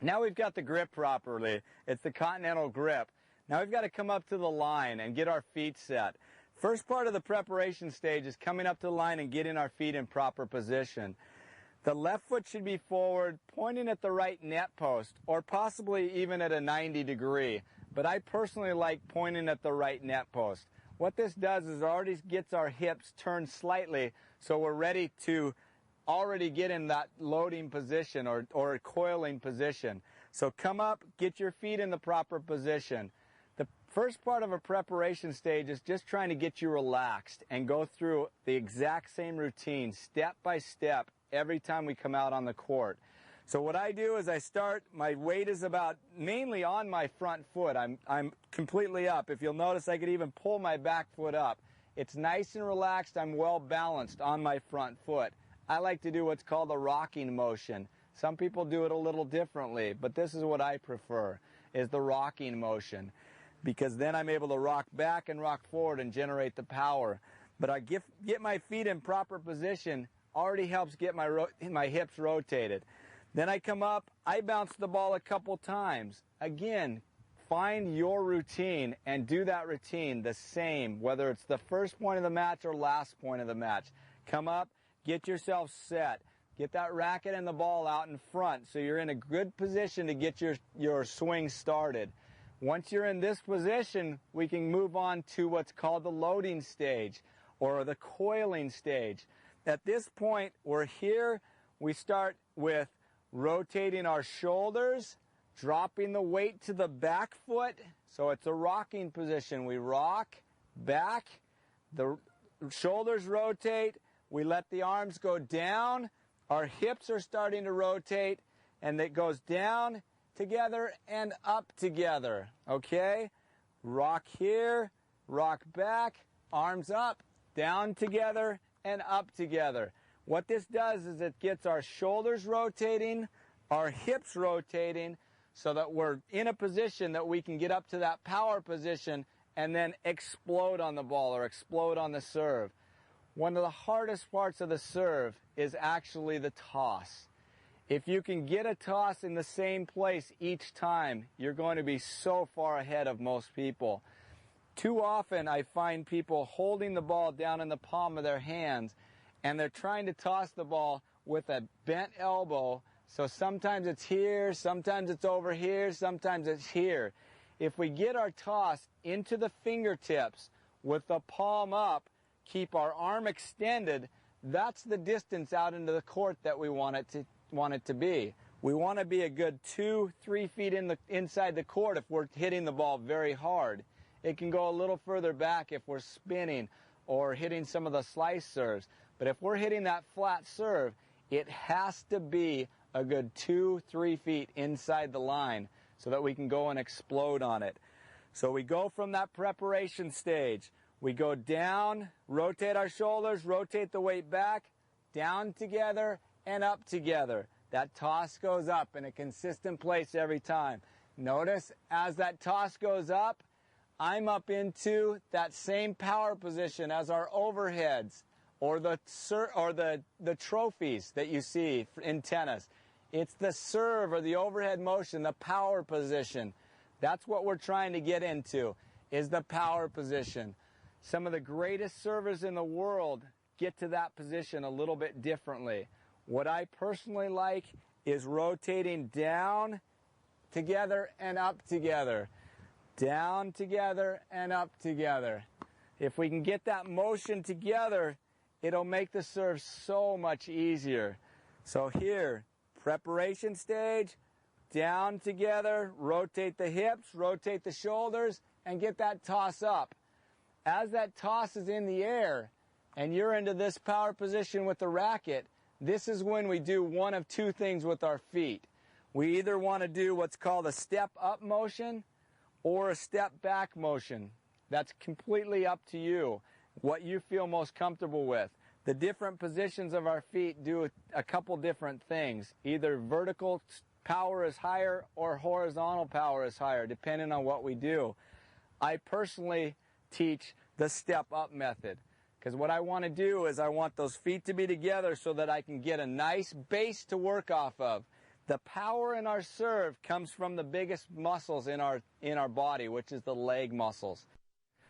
Now we've got the grip properly. It's the Continental grip. Now we've got to come up to the line and get our feet set. First part of the preparation stage is coming up to the line and getting our feet in proper position. The left foot should be forward, pointing at the right net post, or possibly even at a 90 degree. But I personally like pointing at the right net post. What this does is it already gets our hips turned slightly so we're ready to already get in that loading position or coiling position. So come up, get your feet in the proper position. The first part of a preparation stage is just trying to get you relaxed and go through the exact same routine, step by step, every time we come out on the court. So what I do is I start, my weight is about mainly on my front foot. I'm completely up. If you'll notice, I could even pull my back foot up. It's nice and relaxed. I'm well balanced on my front foot. I like to do what's called a rocking motion. Some people do it a little differently, but this is what I prefer, is the rocking motion, because then I'm able to rock back and rock forward and generate the power. But I get my feet in proper position already helps get my hips rotated. Then I come up, I bounce the ball a couple times. Again, find your routine and do that routine the same, whether it's the first point of the match or last point of the match. Come up, get yourself set. Get that racket and the ball out in front so you're in a good position to get your swing started. Once you're in this position, we can move on to what's called the loading stage or the coiling stage. At this point, we're here. We start with rotating our shoulders, dropping the weight to the back foot. So it's a rocking position. We rock back, the shoulders rotate, we let the arms go down, our hips are starting to rotate, and it goes down together and up together, okay? Rock here, rock back, arms up, down together, and up together. What this does is it gets our shoulders rotating, our hips rotating, so that we're in a position that we can get up to that power position and then explode on the ball or explode on the serve. One of the hardest parts of the serve is actually the toss. If you can get a toss in the same place each time, you're going to be so far ahead of most people. Too often I find people holding the ball down in the palm of their hands and they're trying to toss the ball with a bent elbow. So sometimes it's here, sometimes it's over here, sometimes it's here. If we get our toss into the fingertips with the palm up, keep our arm extended, that's the distance out into the court that we want it to be. We want to be a good 2-3 feet inside the court if we're hitting the ball very hard. It can go a little further back if we're spinning or hitting some of the slice serves. But if we're hitting that flat serve, it has to be a good 2-3 feet inside the line so that we can go and explode on it. So we go from that preparation stage. We go down, rotate our shoulders, rotate the weight back, down together and up together. That toss goes up in a consistent place every time. Notice as that toss goes up, I'm up into that same power position as our overheads or the trophies that you see in tennis. It's the serve or the overhead motion, the power position. That's what we're trying to get into, is the power position. Some of the greatest servers in the world get to that position a little bit differently. What I personally like is rotating down together and up together. Down together and up together. If we can get that motion together, it'll make the serve so much easier. So here, preparation stage, down together, rotate the hips, rotate the shoulders, and get that toss up. As that toss is in the air and you're into this power position with the racket, this is when we do one of two things with our feet. We either want to do what's called a step up motion or a step back motion. That's completely up to you, what you feel most comfortable with. The different positions of our feet do a couple different things. Either vertical power is higher or horizontal power is higher, depending on what we do. I personally teach the step up method, because what I want to do is I want those feet to be together so that I can get a nice base to work off of. The power in our serve comes from the biggest muscles in our body, which is the leg muscles.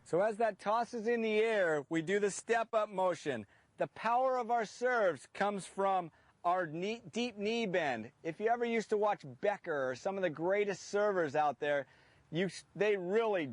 So as that tosses in the air, we do the step-up motion. The power of our serves comes from our deep knee bend. If you ever used to watch Becker or some of the greatest servers out there, they really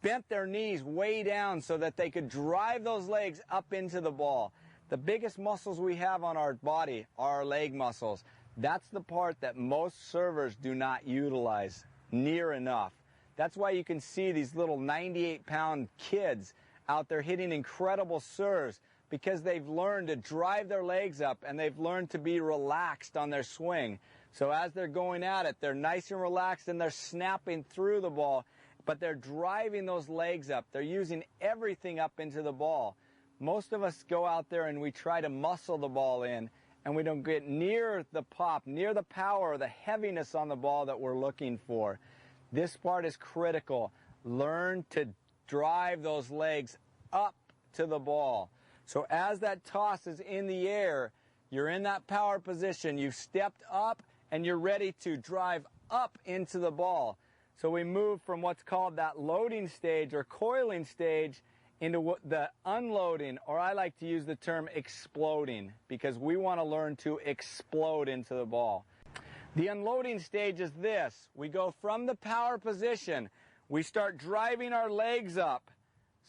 bent their knees way down so that they could drive those legs up into the ball. The biggest muscles we have on our body are our leg muscles. That's the part that most servers do not utilize near enough. That's why you can see these little 98-pound kids out there hitting incredible serves, because they've learned to drive their legs up and they've learned to be relaxed on their swing. So as they're going at it, they're nice and relaxed and they're snapping through the ball, but they're driving those legs up. They're using everything up into the ball. Most of us go out there and we try to muscle the ball in, and we don't get near the pop, near the power, the heaviness on the ball that we're looking for. This part is critical. Learn to drive those legs up to the ball. So as that toss is in the air, you're in that power position, you've stepped up, and you're ready to drive up into the ball. So we move from what's called that loading stage or coiling stage into the unloading, or I like to use the term exploding, because we want to learn to explode into the ball. The unloading stage is this. We go from the power position, we start driving our legs up.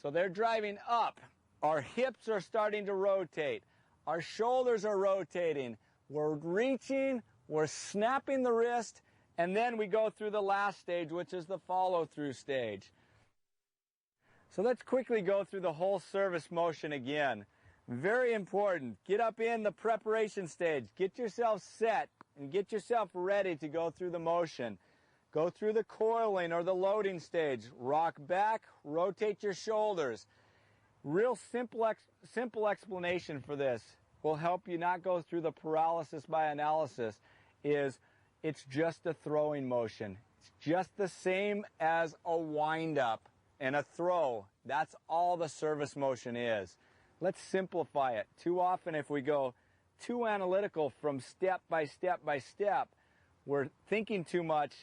So they're driving up. Our hips are starting to rotate. Our shoulders are rotating. We're reaching, we're snapping the wrist, and then we go through the last stage, which is the follow-through stage. So let's quickly go through the whole service motion again. Very important. Get up in the preparation stage. Get yourself set and get yourself ready to go through the motion. Go through the coiling or the loading stage. Rock back, rotate your shoulders. Real simple explanation for this will help you not go through the paralysis by analysis. It's just a throwing motion. It's just the same as a wind-up and a throw. That's all the service motion is. Let's simplify it. Too often if we go too analytical from step by step by step, we're thinking too much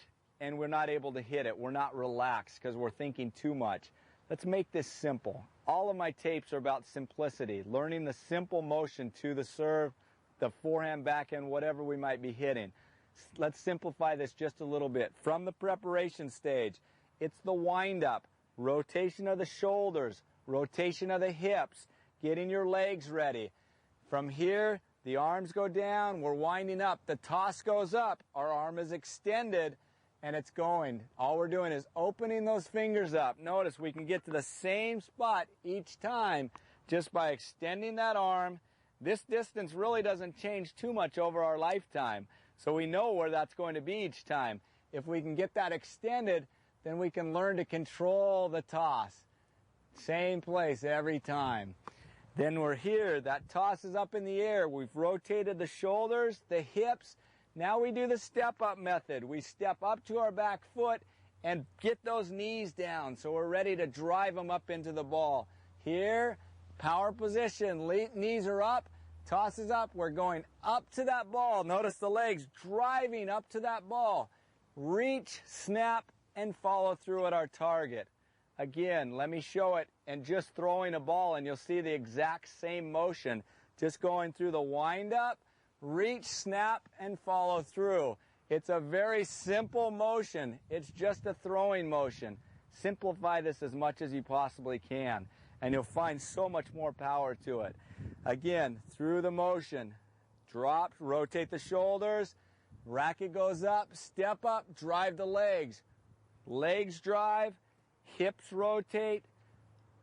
and we're not able to hit it. We're not relaxed because we're thinking too much. Let's make this simple. All of my tapes are about simplicity, learning the simple motion to the serve, the forehand, backhand, whatever we might be hitting. Let's simplify this just a little bit. From the preparation stage, it's the wind-up, rotation of the shoulders, rotation of the hips, getting your legs ready. From here, the arms go down, we're winding up, the toss goes up, our arm is extended, and it's going. All we're doing is opening those fingers up. Notice we can get to the same spot each time just by extending that arm. This distance really doesn't change too much over our lifetime, so we know where that's going to be each time. If we can get that extended, then we can learn to control the toss. Same place every time. Then we're here, that toss is up in the air. We've rotated the shoulders, the hips. Now we do the step-up method. We step up to our back foot and get those knees down so we're ready to drive them up into the ball. Here, power position, knees are up, toss is up, we're going up to that ball. Notice the legs driving up to that ball. Reach, snap, and follow through at our target. Again, let me show it, and just throwing a ball and you'll see the exact same motion. Just going through the wind-up, reach, snap, and follow through. It's a very simple motion. It's just a throwing motion. Simplify this as much as you possibly can, and you'll find so much more power to it. Again, through the motion, drop, rotate the shoulders, racket goes up, step up, drive the legs. Legs drive, hips rotate,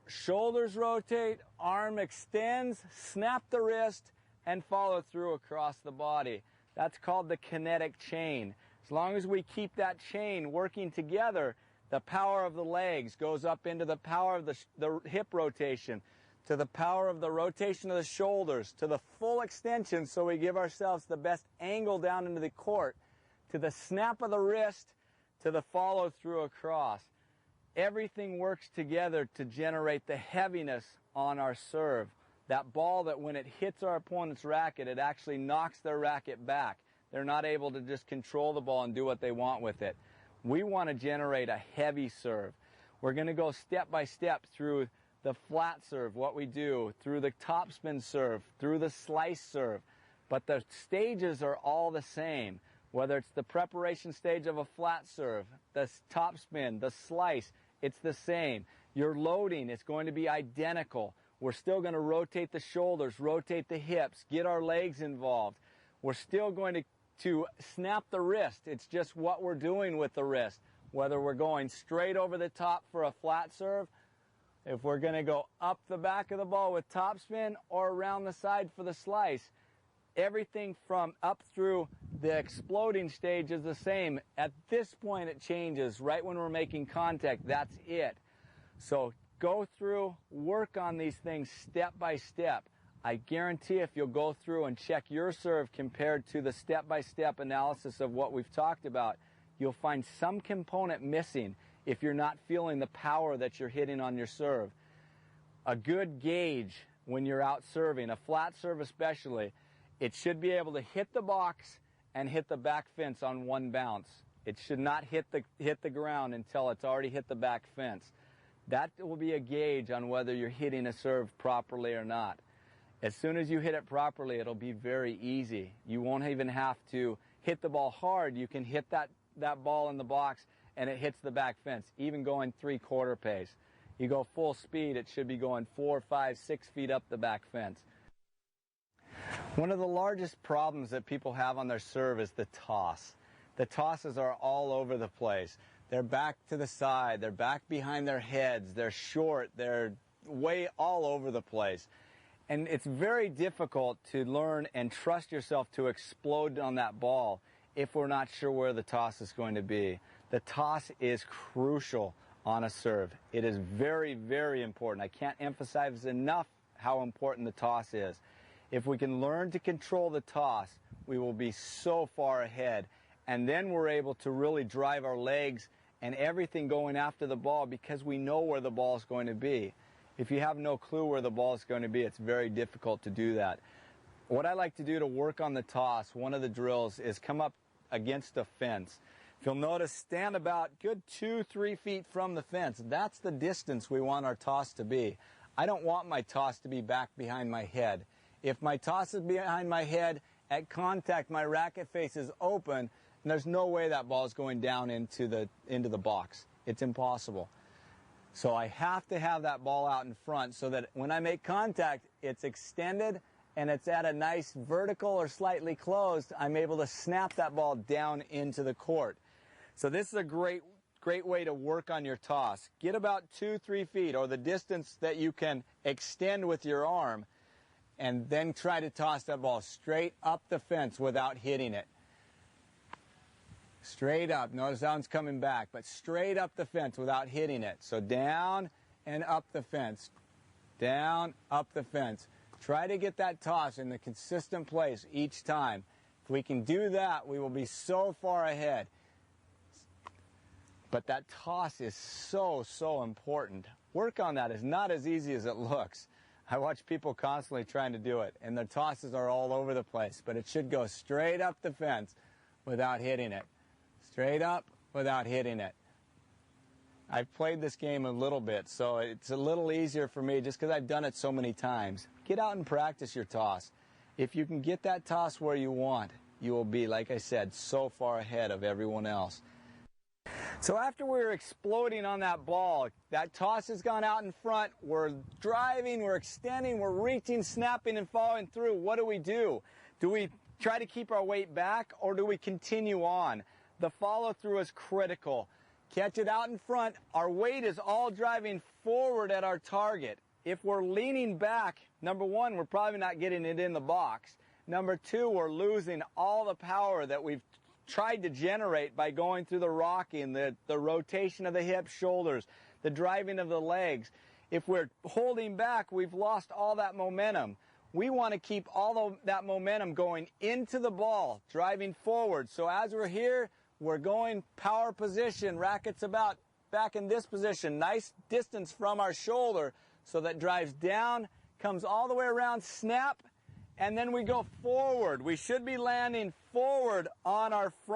shoulders rotate, arm extends, snap the wrist, and follow through across the body. That's called the kinetic chain. As long as we keep that chain working together, the power of the legs goes up into the power of the hip rotation, to the power of the rotation of the shoulders, to the full extension so we give ourselves the best angle down into the court, to the snap of the wrist, to the follow through across. Everything works together to generate the heaviness on our serve. That ball that when it hits our opponent's racket, it actually knocks their racket back. they're not able to just control the ball and do what they want with it. We want to generate a heavy serve. We're going to go step by step through the flat serve, what we do, through the topspin serve, through the slice serve. But the stages are all the same. Whether it's the preparation stage of a flat serve, the topspin, the slice, it's the same. Your loading is going to be identical. We're still going to rotate the shoulders, rotate the hips, get our legs involved. We're still going to snap the wrist. It's just what we're doing with the wrist. Whether we're going straight over the top for a flat serve, if we're going to go up the back of the ball with topspin, or around the side for the slice, everything from up through the exploding stage is the same. At this point it changes. Right when we're making contact, that's it. So go through, work on these things step by step. I guarantee if you'll go through and check your serve compared to the step-by-step analysis of what we've talked about, you'll find some component missing if you're not feeling the power that you're hitting on your serve. A good gauge when you're out serving, a flat serve especially, it should be able to hit the box and hit the back fence on one bounce. It should not hit the ground until it's already hit the back fence. That will be a gauge on whether you're hitting a serve properly or not. As soon as you hit it properly, it'll be very easy. You won't even have to hit the ball hard. You can hit that ball in the box and it hits the back fence, even going 3/4 pace. You go full speed, it should be going 4, 5, 6 feet up the back fence. One of the largest problems that people have on their serve is the toss. The tosses are all over the place. They're back to the side, they're back behind their heads, they're short, they're way all over the place. And it's very difficult to learn and trust yourself to explode on that ball if we're not sure where the toss is going to be. The toss is crucial on a serve. It is very, very important. I can't emphasize enough how important the toss is. If we can learn to control the toss, we will be so far ahead. And then we're able to really drive our legs and everything going after the ball because we know where the ball is going to be. If you have no clue where the ball is going to be, it's very difficult to do that. What I like to do to work on the toss, one of the drills, is come up against a fence. If you'll notice, stand about good 2-3 feet from the fence. That's the distance we want our toss to be. I don't want my toss to be back behind my head. If my toss is behind my head, at contact, my racket face is open, and there's no way that ball is going down into the box. It's impossible. So I have to have that ball out in front so that when I make contact, it's extended and it's at a nice vertical or slightly closed. I'm able to snap that ball down into the court. So this is a great way to work on your toss. Get about 2-3 feet, or the distance that you can extend with your arm, and then try to toss that ball straight up the fence without hitting it. Straight up. Notice that one's coming back, but straight up the fence without hitting it. So down and up the fence. Down, up the fence. Try to get that toss in the consistent place each time. If we can do that, we will be so far ahead. But that toss is so, so important. Work on that. It's not as easy as it looks. I watch people constantly trying to do it, and their tosses are all over the place, but it should go straight up the fence without hitting it. Straight up without hitting it. I've played this game a little bit, so it's a little easier for me just because I've done it so many times. Get out and practice your toss. If you can get that toss where you want, you will be, like I said, so far ahead of everyone else. So after we're exploding on that ball, that toss has gone out in front, we're driving, we're extending, we're reaching, snapping, and following through. What do? Do we try to keep our weight back, or do we continue on? The follow-through is critical. Catch it out in front. Our weight is all driving forward at our target. If we're leaning back, number one, we're probably not getting it in the box. Number two, we're losing all the power that we've tried to generate by going through the rocking, the rotation of the hips, shoulders, the driving of the legs. If we're holding back, we've lost all that momentum. We want to keep all of that momentum going into the ball, driving forward. So as we're here, we're going power position, rackets about back in this position, nice distance from our shoulder, so that drives down, comes all the way around, snap, and then we go forward. We should be landing forward on our front